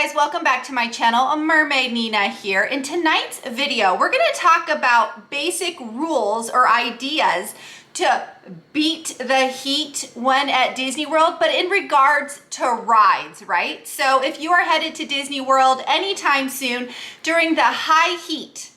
guys, welcome back to my channel. Mermaid Nina here. In tonight's video, we're going to talk about basic rules or ideas to beat the heat when at Disney World, but in regards to rides, right? So if you are headed to Disney World anytime soon during the high heat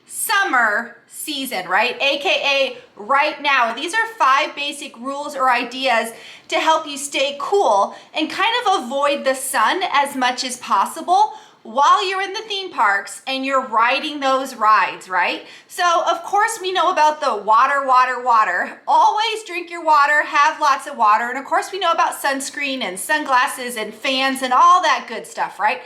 summer season, right? AKA right now. These are 5 basic rules or ideas to help you stay cool and kind of avoid the sun as much as possible while you're in the theme parks and you're riding those rides, right? So of course we know about the water. Always drink your water, have lots of water. And of course we know about sunscreen and sunglasses and fans and all that good stuff, right?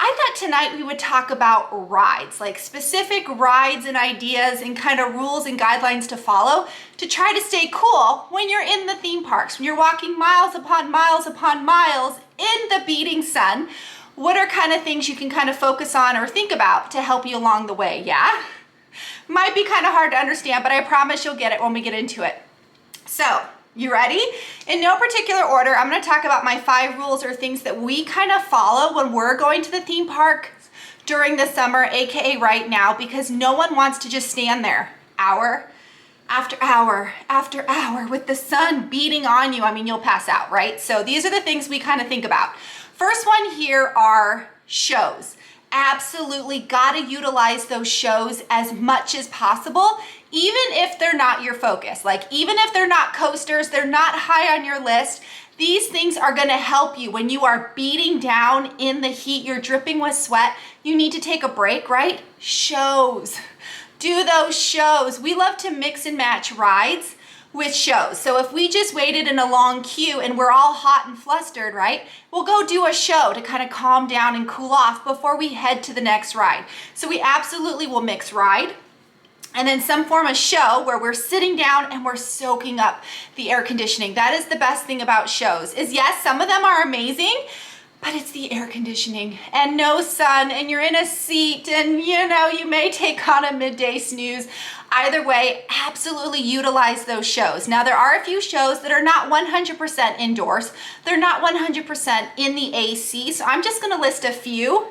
I thought tonight we would talk about rides, like specific rides and ideas and kind of rules and guidelines to follow to try to stay cool when you're in the theme parks, when you're walking miles upon miles upon miles in the beating sun. What are kind of things you can kind of focus on or think about to help you along the way, yeah? Might be kind of hard to understand, but I promise you'll get it when we get into it. So, you ready? In no particular order, I'm going to talk about my 5 rules or things that we kind of follow when we're going to the theme park during the summer, aka right now, because no one wants to just stand there hour after hour after hour with the sun beating on you. I mean, you'll pass out, right? So these are the things we kind of think about. First one here are shows. Absolutely got to utilize those shows as much as possible, even if they're not your focus. Like even if they're not coasters, they're not high on your list, these things are going to help you when you are beating down in the heat, you're dripping with sweat, you need to take a break, right? Shows. Do those shows. We love to mix and match rides with shows. So if we just waited in a long queue and we're all hot and flustered, right? We'll go do a show to kind of calm down and cool off before we head to the next ride. So we absolutely will mix ride and then some form of show where we're sitting down and we're soaking up the air conditioning. That is the best thing about shows is yes, some of them are amazing, but it's the air conditioning and no sun and you're in a seat and you may take on a midday snooze. Either way, absolutely utilize those shows. Now there are a few shows that are not 100% indoors. They're not 100% in the AC. So I'm just gonna list a few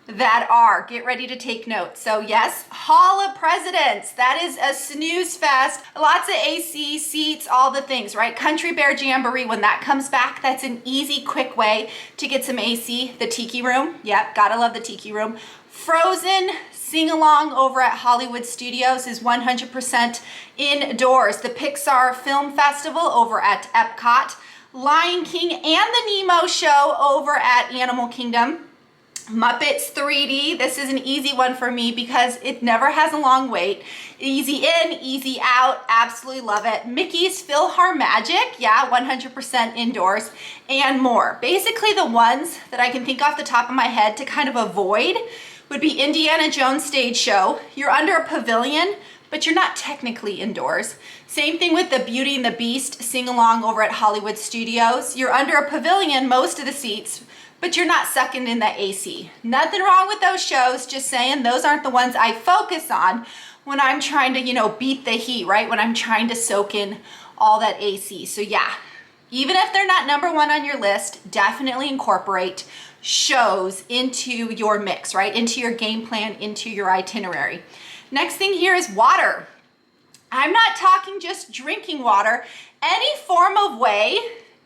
that are. Get ready to take notes. So yes, Hall of Presidents. That is a snooze fest. Lots of AC, seats, all the things, right? Country Bear Jamboree, when that comes back, that's an easy, quick way to get some AC. The Tiki Room. Yep, gotta love the Tiki Room. Frozen sing-along over at Hollywood Studios is 100% indoors. The Pixar Film Festival over at Epcot. Lion King and the Nemo Show over at Animal Kingdom. Muppets 3D, this is an easy one for me because it never has a long wait. Easy in, easy out, absolutely love it. Mickey's PhilharMagic, yeah, 100% indoors, and more. Basically the ones that I can think off the top of my head to kind of avoid would be Indiana Jones Stage Show. You're under a pavilion, but you're not technically indoors. Same thing with the Beauty and the Beast sing-along over at Hollywood Studios. You're under a pavilion, most of the seats, but you're not sucking in that AC. Nothing wrong with those shows, just saying those aren't the ones I focus on when I'm trying to, beat the heat, right? When I'm trying to soak in all that AC. So yeah, even if they're not number 1 on your list, definitely incorporate shows into your mix, right? Into your game plan, into your itinerary. Next thing here is water. I'm not talking just drinking water. Any form of way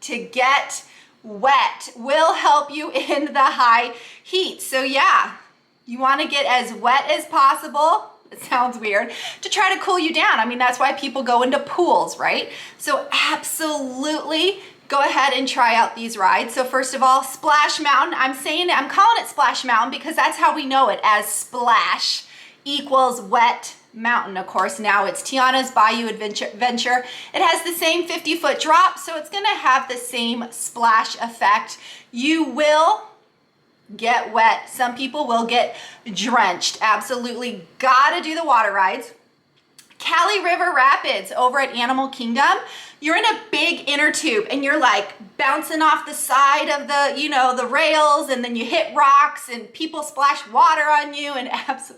to get wet will help you in the high heat. So yeah, you want to get as wet as possible. It sounds weird, to try to cool you down. I mean, that's why people go into pools, right? So absolutely go ahead and try out these rides. So first of all, Splash Mountain. I'm calling it Splash Mountain because that's how we know it, as splash equals wet mountain. Of course, now it's Tiana's Bayou Adventure. It has the same 50-foot drop, so it's gonna have the same splash effect. You will get wet. Some people will get drenched. Absolutely gotta do the water rides. Cali River Rapids over at Animal Kingdom. you're in a big inner tube and you're like bouncing off the side of the, the rails, and then you hit rocks and people splash water on you, and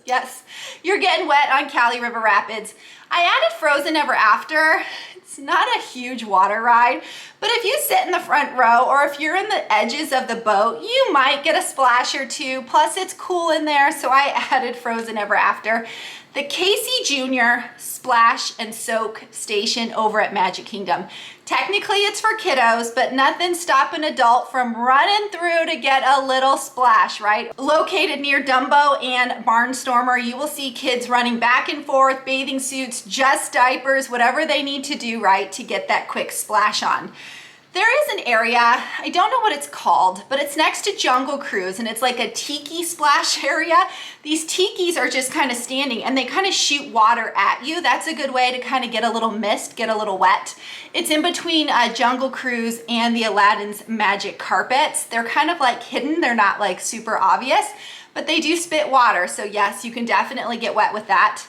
yes, you're getting wet on Cali River Rapids. I added Frozen Ever After. It's not a huge water ride, but if you sit in the front row or if you're in the edges of the boat, you might get a splash or two. Plus it's cool in there, so I added Frozen Ever After. The Casey Jr. Splash and Soak Station over at Magic Kingdom. Technically it's for kiddos, but nothing stops an adult from running through to get a little splash, right? Located near Dumbo and Barnstormer, you will see kids running back and forth, bathing suits, just diapers, whatever they need to do, right, to get that quick splash on. There is an area, I don't know what it's called, but it's next to Jungle Cruise, and it's like a tiki splash area. These tikis are just kind of standing and they kind of shoot water at you. That's a good way to kind of get a little mist, get a little wet. It's in between Jungle Cruise and the Aladdin's Magic Carpets. They're kind of like hidden, they're not like super obvious, but they do spit water. So yes, you can definitely get wet with that.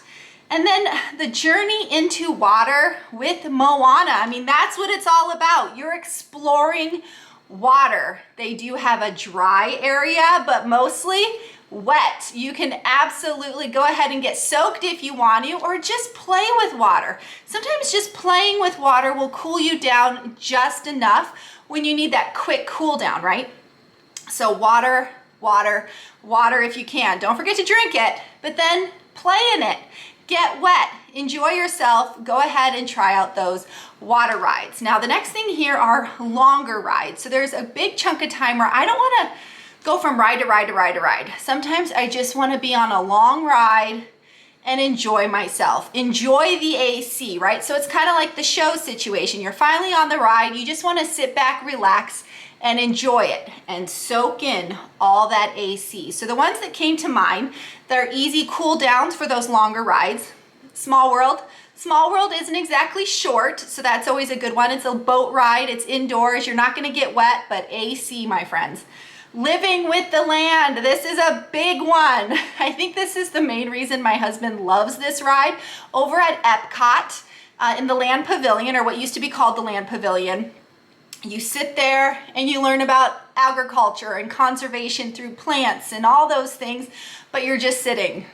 And then the journey into water with Moana. I mean, that's what it's all about. You're exploring water. They do have a dry area, but mostly wet. You can absolutely go ahead and get soaked if you want to, or just play with water. Sometimes just playing with water will cool you down just enough when you need that quick cool down, right? So water, water, water if you can. Don't forget to drink it, but then play in it. Get wet, enjoy yourself, go ahead and try out those water rides. Now the next thing here are longer rides. So there's a big chunk of time where I don't wanna go from ride to ride to ride to ride. Sometimes I just wanna be on a long ride and enjoy myself. Enjoy the AC, right? So it's kind of like the show situation. You're finally on the ride, you just wanna sit back, relax, and enjoy it and soak in all that AC. So the ones that came to mind, they're easy cool downs for those longer rides. Small World. Small World isn't exactly short, so that's always a good one. It's a boat ride, it's indoors, you're not gonna get wet, but AC, my friends. Living with the Land. This is a big one. I think this is the main reason my husband loves this ride. Over at Epcot, in the Land Pavilion, or what used to be called the Land Pavilion, you sit there and you learn about agriculture and conservation through plants and all those things, but you're just sitting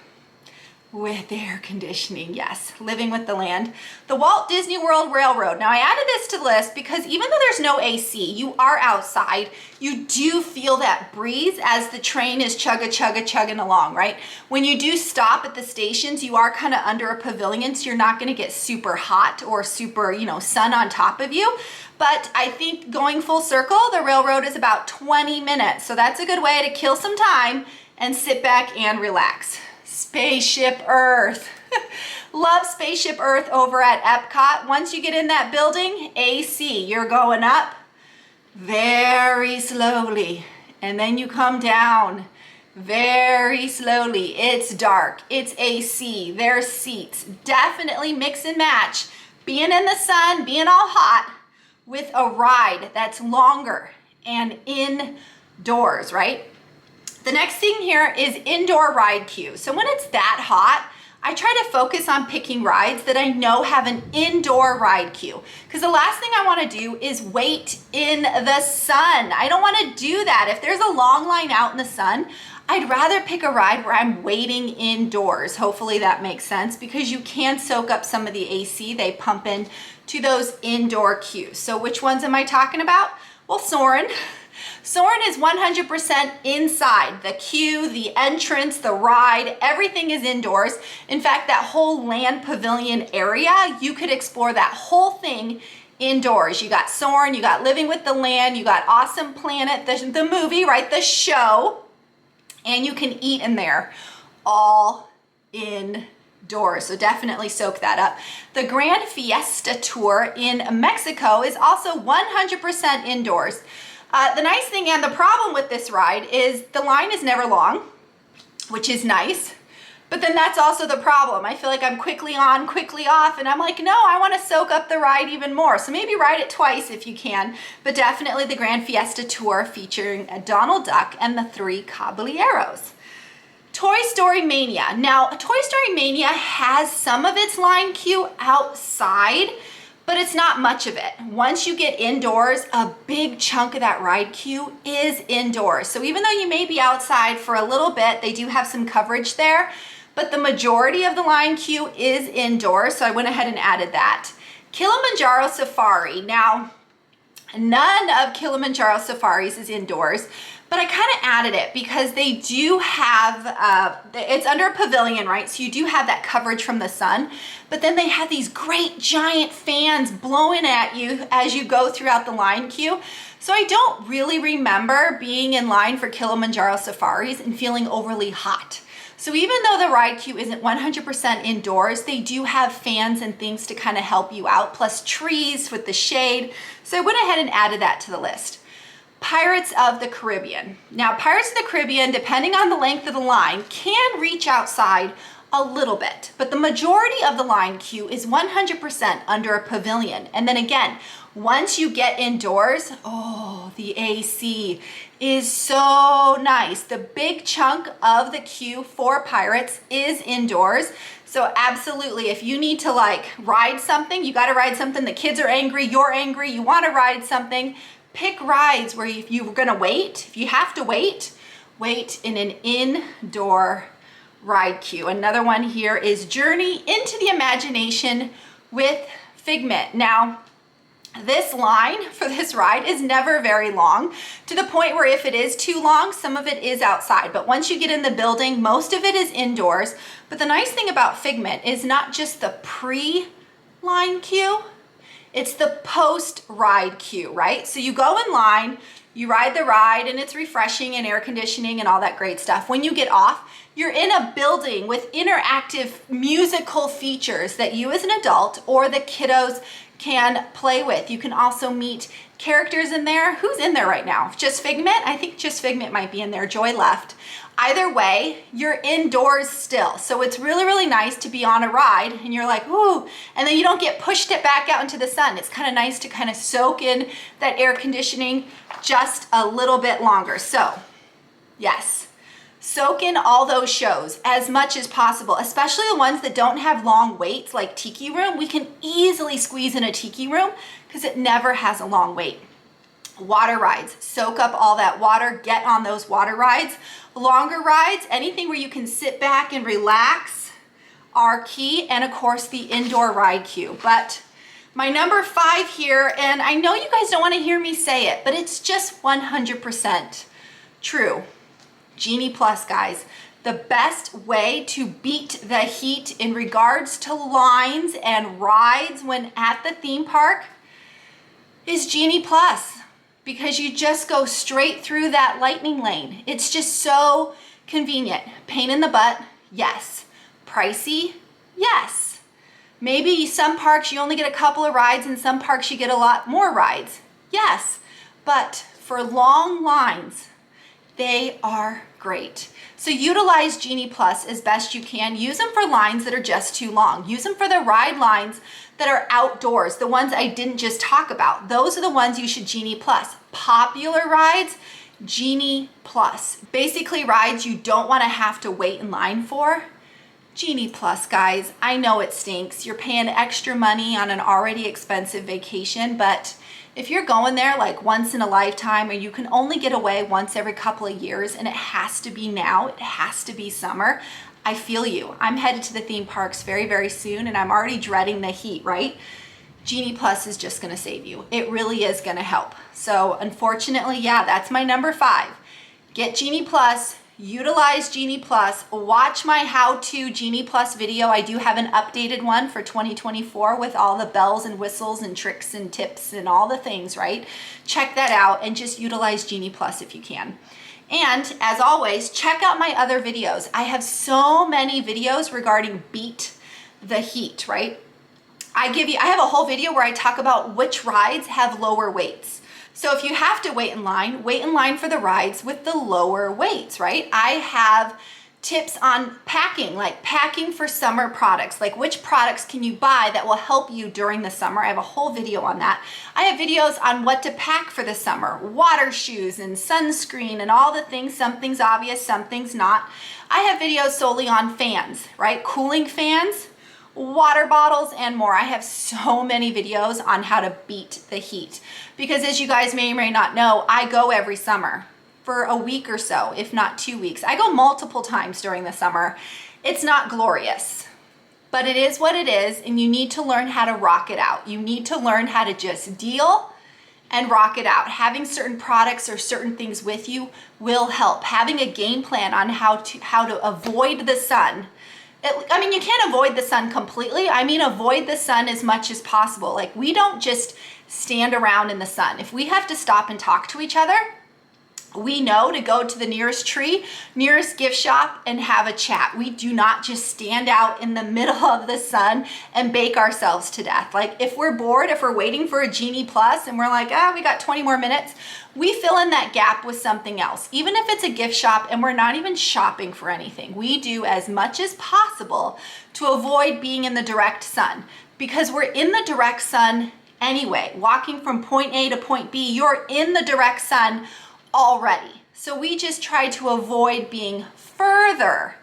with air conditioning. Yes, living with the land. The Walt Disney World Railroad. Now I added this to the list because even though there's no AC, you are outside, you do feel that breeze as the train is chugging along, right? When you do stop at the stations, you are kind of under a pavilion, so you're not gonna get super hot or super, sun on top of you. But I think going full circle, the railroad is about 20 minutes. So that's a good way to kill some time and sit back and relax. Spaceship Earth. Love Spaceship Earth over at Epcot. Once you get in that building, AC, you're going up very slowly. And then you come down very slowly. It's dark, it's AC, there's seats. Definitely mix and match. Being in the sun, being all hot, with a ride that's longer and indoors, right? The next thing here is indoor ride queue. So when it's that hot, I try to focus on picking rides that I know have an indoor ride queue, because the last thing I want to do is wait in the sun. I don't want to do that. If there's a long line out in the sun, I'd rather pick a ride where I'm waiting indoors. Hopefully that makes sense, because you can soak up some of the AC they pump in to those indoor queues. So which ones am I talking about? Well, Soarin'. Soarin' is 100% inside. The queue, the entrance, the ride, everything is indoors. In fact, that whole Land Pavilion area, you could explore that whole thing indoors. You got Soarin', you got Living with the Land, you got Awesome Planet, the movie, right, the show, and you can eat in there, all indoors. So definitely soak that up. The Grand Fiesta Tour in Mexico is also 100% indoors. The nice thing and the problem with this ride is the line is never long, which is nice, but then that's also the problem. I feel like I'm quickly on, quickly off, and I'm like, no, I want to soak up the ride even more. So maybe ride it twice if you can, but definitely the Grand Fiesta Tour featuring Donald Duck and the Three Caballeros. Toy Story Mania. Now, Toy Story Mania has some of its line queue outside, but it's not much of it. Once you get indoors, a big chunk of that ride queue is indoors. So even though you may be outside for a little bit, they do have some coverage there, but the majority of the line queue is indoors. So I went ahead and added that. Kilimanjaro Safari. Now, none of Kilimanjaro Safaris is indoors, but I kind of added it because they do have, it's under a pavilion, right? So you do have that coverage from the sun, but then they have these great giant fans blowing at you as you go throughout the line queue. So I don't really remember being in line for Kilimanjaro Safaris and feeling overly hot. So even though the ride queue isn't 100% indoors, they do have fans and things to kind of help you out, plus trees with the shade. So I went ahead and added that to the list. Pirates of the Caribbean. Now, Pirates of the Caribbean, depending on the length of the line, can reach outside a little bit, but the majority of the line queue is 100% under a pavilion. And then again, once you get indoors, oh, the AC is so nice. The big chunk of the queue for Pirates is indoors. So absolutely, if you need to like ride something, you got to ride something, the kids are angry, you're angry, you want to ride something, pick rides where if you're going to wait, if you have to wait in an indoor ride queue. Another one here is Journey into the Imagination with Figment. Now, this line for this ride is never very long, to the point where if it is too long, some of it is outside. But once you get in the building, most of it is indoors. But the nice thing about Figment is not just the pre-line queue, it's the post-ride queue, right? So you go in line, you ride the ride, and it's refreshing and air conditioning and all that great stuff. When you get off, you're in a building with interactive musical features that you as an adult or the kiddos can play with. You can also meet characters in there. Who's in there right now? Just Figment? I think just Figment might be in there. Joy left. Either way, you're indoors still. So it's really, really nice to be on a ride and you're like, ooh, and then you don't get pushed it back out into the sun. It's kind of nice to kind of soak in that air conditioning just a little bit longer. So yes, soak in all those shows as much as possible, especially the ones that don't have long waits like Tiki Room. We can easily squeeze in a Tiki Room because it never has a long wait. Water rides, soak up all that water, get on those water rides. Longer rides, anything where you can sit back and relax are key, and of course the indoor ride queue. But my number 5 here, and I know you guys don't want to hear me say it, but it's just 100% true. Genie Plus, guys. The best way to beat the heat in regards to lines and rides when at the theme park is Genie Plus, because you just go straight through that lightning lane. It's just so convenient. Pain in the butt, yes. Pricey, yes. Maybe some parks you only get a couple of rides, and some parks you get a lot more rides, yes. But for long lines, they are great. So utilize Genie Plus as best you can. Use them for lines that are just too long. Use them for the ride lines that are outdoors, the ones I didn't just talk about. Those are the ones you should Genie Plus. Popular rides, Genie Plus. Basically rides you don't want to have to wait in line for, Genie Plus, guys. I know it stinks. You're paying extra money on an already expensive vacation, but if you're going there like once in a lifetime, or you can only get away once every couple of years, and it has to be now, it has to be summer, I feel you. I'm headed to the theme parks very, very soon, and I'm already dreading the heat, right? Genie Plus is just gonna save you. It really is gonna help. So unfortunately, yeah, that's my number 5. Get Genie Plus, utilize Genie Plus, watch my how-to Genie Plus video. I do have an updated one for 2024 with all the bells and whistles and tricks and tips and all the things, right? Check that out and just utilize Genie Plus if you can. And as always, check out my other videos. I have so many videos regarding beat the heat, right? I have a whole video where I talk about which rides have lower weights. So if you have to wait in line for the rides with the lower weights, right? I have tips on packing, like packing for summer products, like which products can you buy that will help you during the summer. I have a whole video on that. I have videos on what to pack for the summer, water shoes and sunscreen and all the things. Some things obvious, some things not. I have videos solely on fans, right? Cooling fans, water bottles, and more. I have so many videos on how to beat the heat because, as you guys may or may not know, I go every summer for a week or so, if not 2 weeks. I go multiple times during the summer. It's not glorious, but it is what it is, and you need to learn how to rock it out. You need to learn how to just deal and rock it out. Having certain products or certain things with you will help. Having a game plan on how to avoid the sun. I mean, you can't avoid the sun completely. I mean, avoid the sun as much as possible. Like, we don't just stand around in the sun. If we have to stop and talk to each other, we know to go to the nearest tree, nearest gift shop, and have a chat. We do not just stand out in the middle of the sun and bake ourselves to death. Like, if we're bored, if we're waiting for a Genie Plus and we're like, we got 20 more minutes, we fill in that gap with something else. Even if it's a gift shop and we're not even shopping for anything, we do as much as possible to avoid being in the direct sun, because we're in the direct sun anyway. Walking from point A to point B, you're in the direct sun already. So we just try to avoid being further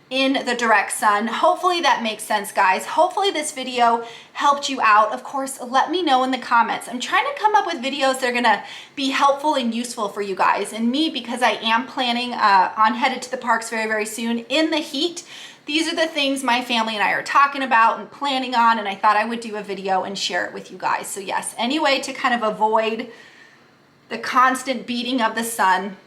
in the direct sun. Hopefully that makes sense, guys. Hopefully this video helped you out. Of course, let me know in the comments. I'm trying to come up with videos that are gonna be helpful and useful for you guys and me, because I am planning on headed to the parks very, very soon in the heat. These are the things my family and I are talking about and planning on, and I thought I would do a video and share it with you guys. So yes, any way to kind of avoid the constant beating of the sun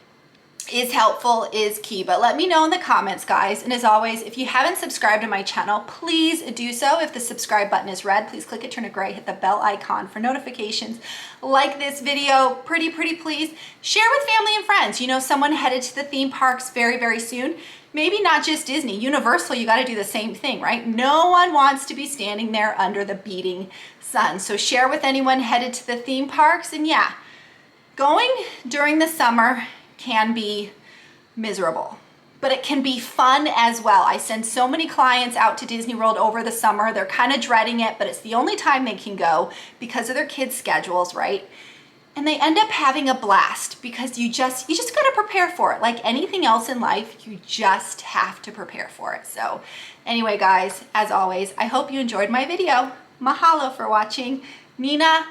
is helpful, is key. But let me know in the comments, guys. And as always, if you haven't subscribed to my channel, please do so. If the subscribe button is red, please click it, turn it gray, hit the bell icon for notifications. Like this video, pretty please. Share with family and friends. You know, someone headed to the theme parks very, very soon. Maybe not just Disney, Universal, you got to do the same thing, right? No one wants to be standing there under the beating sun. So share with anyone headed to the theme parks. And yeah, going during the summer can be miserable, but it can be fun as well. I send so many clients out to Disney World over the summer. They're kind of dreading it, but it's the only time they can go because of their kids' schedules, right? And they end up having a blast because you just got to prepare for it. Like anything else in life, you just have to prepare for it. So anyway, guys, as always, I hope you enjoyed my video. Mahalo for watching. Nina